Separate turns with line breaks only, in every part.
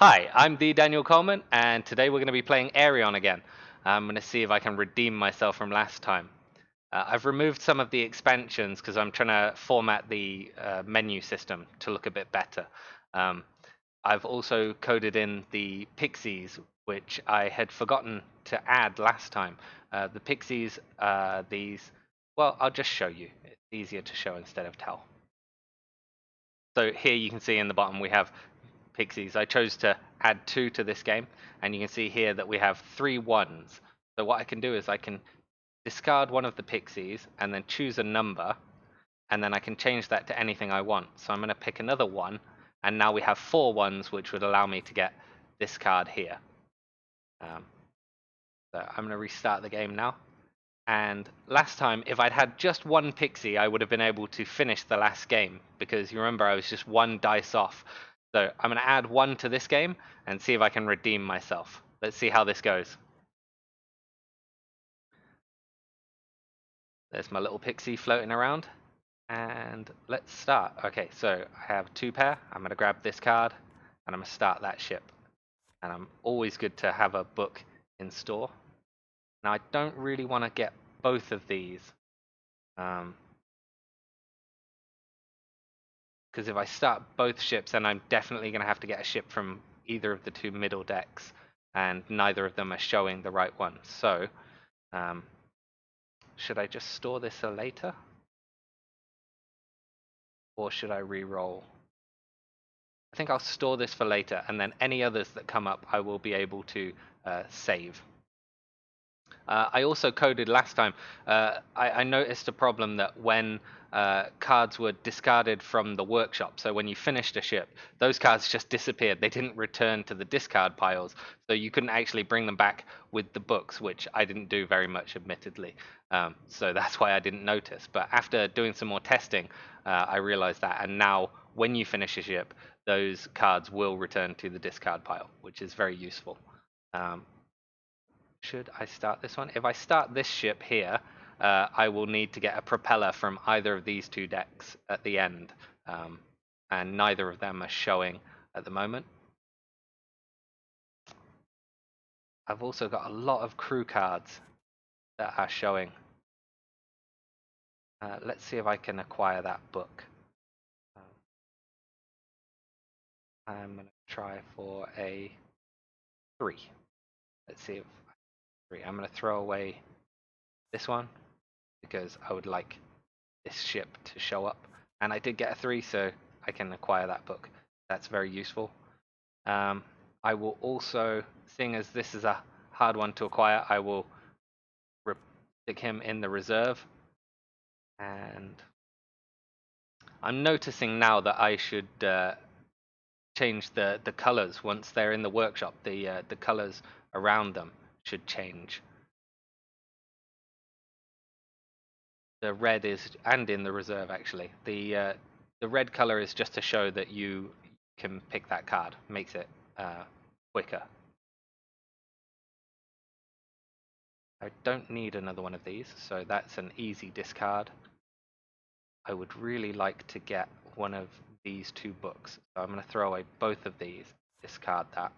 Hi, I'm the Daniel Coleman, and today we're going to be playing Aerion again. I'm going to see if I can redeem myself from last time. I've removed some of the expansions because I'm trying to format the menu system to look a bit better. Um, I've also coded in the Pixies, which I had forgotten to add last time. The Pixies, well, I'll just show you. It's easier to show instead of tell. So here you can see in the bottom we have Pixies. I chose to add 2 to this game, and you can see here that we have 3 ones. So what I can do is I can discard one of the Pixies and then choose a number, and then I can change that to anything I want. So I'm going to pick another one, and now we have 4 ones, which would allow me to get this card here. Um, so I'm going to restart the game now. And last time, if I'd had just one Pixie, I would have been able to finish the last game, because you remember I was just 1 dice off. So I'm going to add 1 to this game and see if I can redeem myself. Let's see how this goes. There's my little Pixie floating around. And let's start. Okay, so I have 2 pair. I'm going to grab this card and I'm going to start that ship. And I'm always good to have a book in store. Now I don't really want to get both of these. Because if I start both ships, then I'm definitely going to have to get a ship from either of the 2 middle decks, and neither of them are showing the right one. So, should I just store this for later? Or should I re-roll? I think I'll store this for later, and then any others that come up, I will be able to save. I also coded last time. I noticed a problem that when cards were discarded from the workshop, so when you finished a ship, those cards just disappeared. They didn't return to the discard piles, so you couldn't actually bring them back with the books, which I didn't do very much, admittedly. So that's why I didn't notice. But after doing some more testing, I realized that, and now when you finish a ship, those cards will return to the discard pile, which is very useful. Should I start this one? If I start this ship here, I will need to get a propeller from either of these 2 decks at the end, and neither of them are showing at the moment. I've also got a lot of crew cards that are showing. Let's see if I can acquire that book. I'm going to try for a 3. Let's see if 3. I'm going to throw away this one because I would like this ship to show up. And I did get a 3, so I can acquire that book. That's very useful. I will also, seeing as this is a hard one to acquire, I will stick him in the reserve. And I'm noticing now that I should change the colors once they're in the workshop. The colors around them should change. The red is, and in the reserve actually. The red color is just to show that you can pick that card. Makes it quicker. I don't need another one of these, so that's an easy discard. I would really like to get one of these 2 books, so I'm going to throw away both of these, discard that,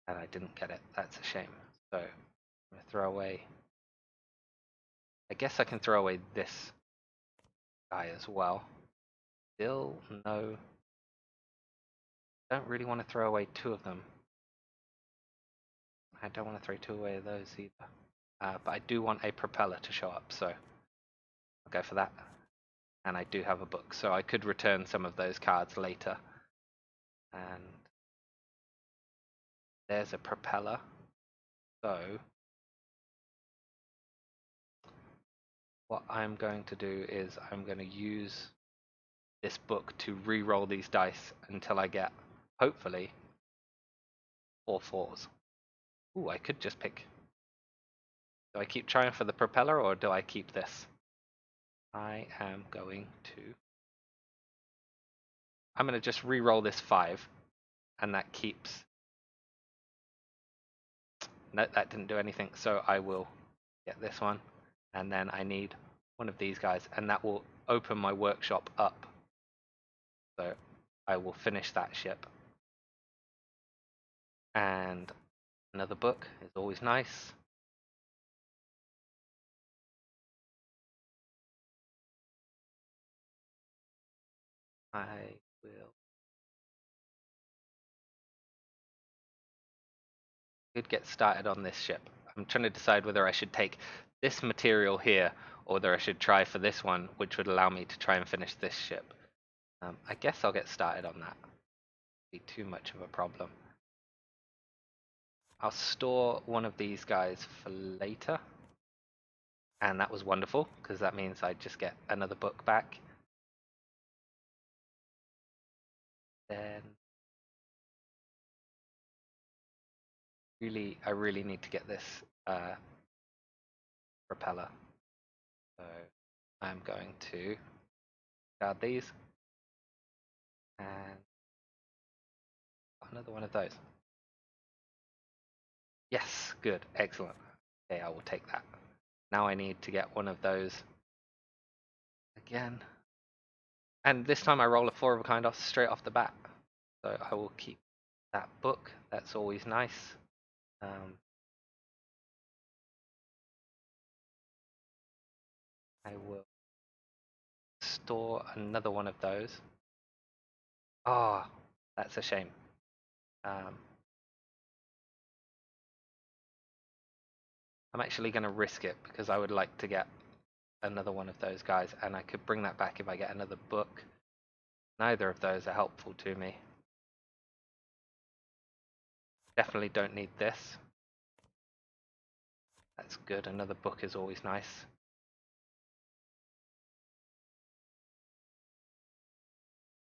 and I didn't get it. That's a shame. So I'm going to throw away. I guess I can throw away this guy as well. Still no. Don't really want to throw away 2 of them. I don't want to throw 2 away of those either. But I do want a propeller to show up, so I'll go for that. And I do have a book, so I could return some of those cards later. And there's a propeller. So what I'm going to do is I'm going to use this book to re-roll these dice until I get, hopefully, 4 4s. Ooh, I could just pick. Do I keep trying for the propeller or do I keep this? I am going to. I'm going to just re-roll this 5, and that keeps. No, that didn't do anything, so I will get this one, and then I need one of these guys, and that will open my workshop up. So I will finish that ship. And another book is always nice. I will. Could get started on this ship. I'm trying to decide whether I should take this material here or whether I should try for this one, which would allow me to try and finish this ship. I guess I'll get started on that. Be too much of a problem. I'll store one of these guys for later. And that was wonderful, because that means I just get another book back. Then I really need to get this propeller. So I'm going to guard these. And another one of those. Yes, good, excellent. Okay, I will take that. Now I need to get one of those again. And this time I roll a 4 of a kind off straight off the bat. So I will keep that book. That's always nice. I will store another one of those. Oh, that's a shame. I'm actually going to risk it because I would like to get another one of those guys, and I could bring that back if I get another book. Neither of those are helpful to me. Definitely don't need this. That's good. Another book is always nice.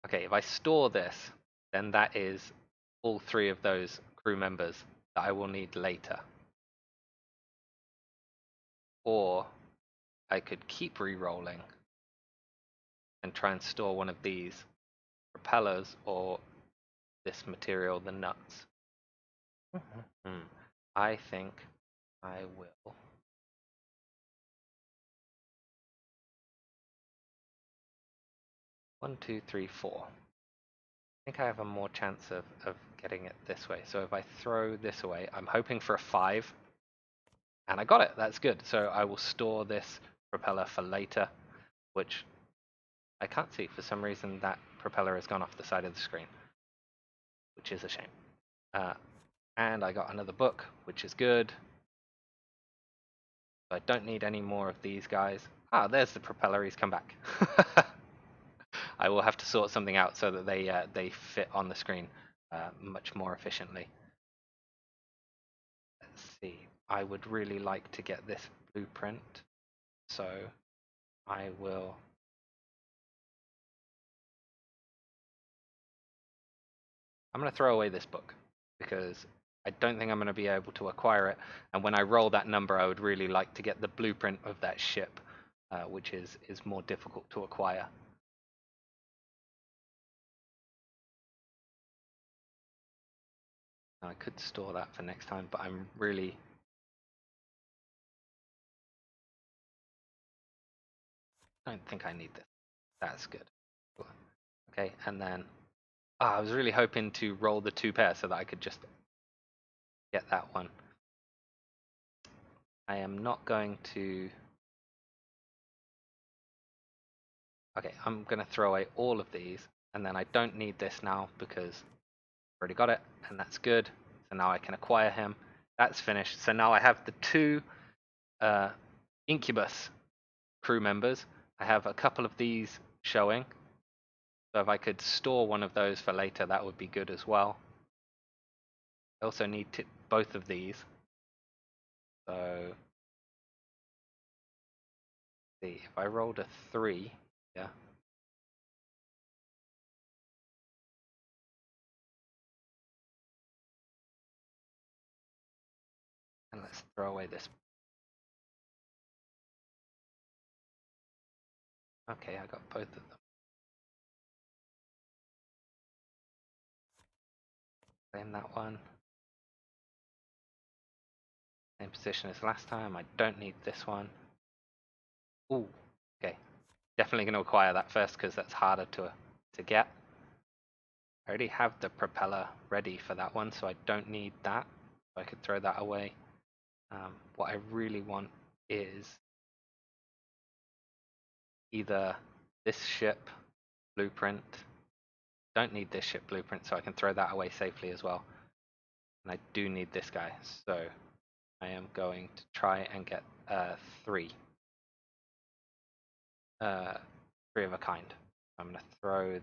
Okay, if I store this, then that is all 3 of those crew members that I will need later. Or I could keep re-rolling and try and store one of these propellers or this material, the nuts. I think I will. One, two, three, four. I think I have a more chance of getting it this way. So if I throw this away, I'm hoping for a 5. And I got it. That's good. So I will store this propeller for later, which I can't see. For some reason, that propeller has gone off the side of the screen, which is a shame. And I got another book, which is good. So I don't need any more of these guys. Ah, there's the propeller. He's come back. I will have to sort something out so that they fit on the screen much more efficiently. Let's see. I would really like to get this blueprint, so I will. I'm going to throw away this book because I don't think I'm going to be able to acquire it. And when I roll that number, I would really like to get the blueprint of that ship, which is more difficult to acquire. I could store that for next time, but I'm really. I don't think I need this. That's good. Okay, and then I was really hoping to roll the 2 pair so that I could just get that one. I am not going to. Okay, I'm going to throw away all of these, and then I don't need this now because I've already got it, and that's good. So now I can acquire him. That's finished. So now I have the 2 Incubus crew members. I have a couple of these showing. So if I could store one of those for later, that would be good as well. I also need both of these. So see, if I rolled a 3, yeah. And let's throw away this. Okay, I got both of them. Claim that one. Same position as last time. I don't need this one. Ooh, okay. Definitely going to acquire that first because that's harder to get. I already have the propeller ready for that one, so I don't need that. I could throw that away. What I really want is either this ship blueprint. Don't need this ship blueprint, so I can throw that away safely as well. And I do need this guy, so I am going to try and get three. Three of a kind. I'm going to throw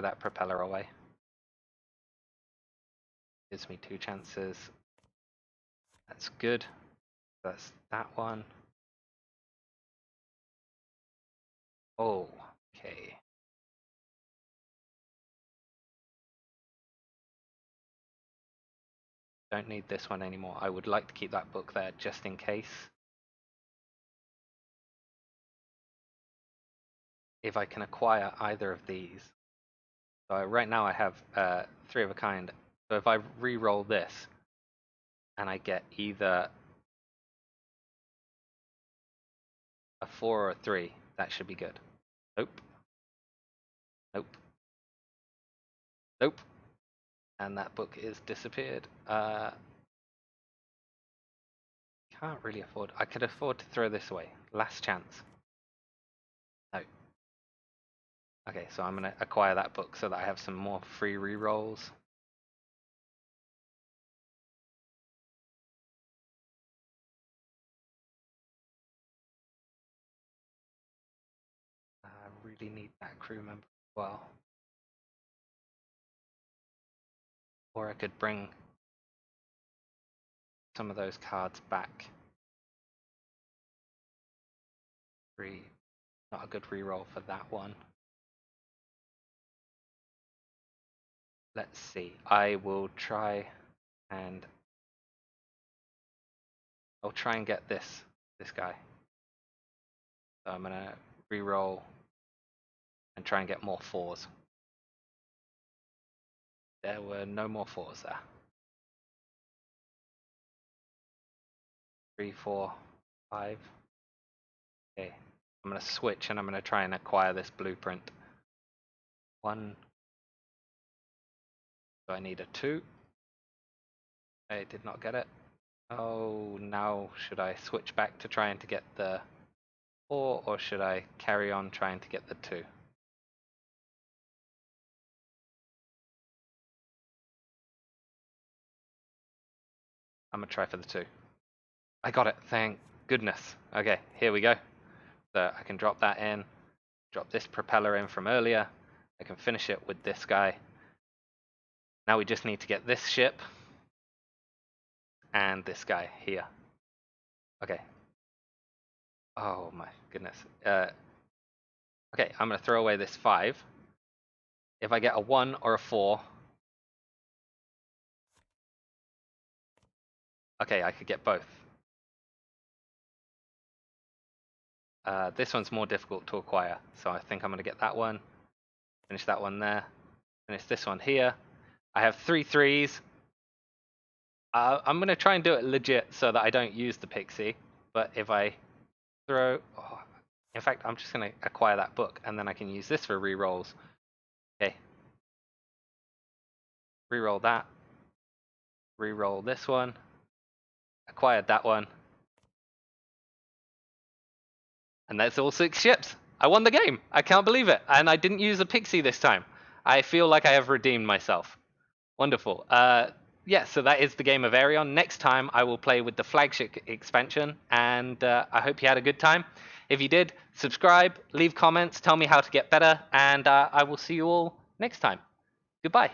that propeller away. Gives me 2 chances. That's good. That's that one. Oh, okay. Don't need this one anymore. I would like to keep that book there just in case. If I can acquire either of these. So right now I have 3 of a kind. So if I re-roll this and I get either a 4 or a 3, that should be good. Nope. Nope. Nope. And that book is disappeared. Can't really afford. I could afford to throw this away. Last chance. No. Okay, so I'm going to acquire that book so that I have some more free rerolls. I really need that crew member as well. Or I could bring some of those cards back. 3. Not a good reroll for that one. Let's see. I will try and I'll try and get this guy. So I'm gonna reroll and try and get more 4s. There were no more 4s there. 3, 4, 5. Okay. I'm gonna switch and I'm gonna try and acquire this blueprint. 1. So I need a 2. I did not get it. Oh, now should I switch back to trying to get the 4 or should I carry on trying to get the 2? I'm gonna try for the 2. I got it, thank goodness. Okay, here we go. So I can drop that in, drop this propeller in from earlier. I can finish it with this guy. Now we just need to get this ship and this guy here. Okay. Oh my goodness. Okay, I'm gonna throw away this 5. If I get a 1 or a 4, okay, I could get both. This one's more difficult to acquire, so I think I'm going to get that one, finish that one there, finish this one here. I have 3 3s. I'm going to try and do it legit so that I don't use the Pixie, but if I throw... Oh, in fact, I'm just going to acquire that book, and then I can use this for rerolls. Okay. Reroll that. Reroll this one. Acquired that one. And that's all 6 ships. I won the game. I can't believe it. And I didn't use a Pixie this time. I feel like I have redeemed myself. Wonderful. Yeah, so that is the game of Aerion. Next time I will play with the flagship expansion, and I hope you had a good time. If you did, subscribe, leave comments, tell me how to get better, and I will see you all next time. Goodbye.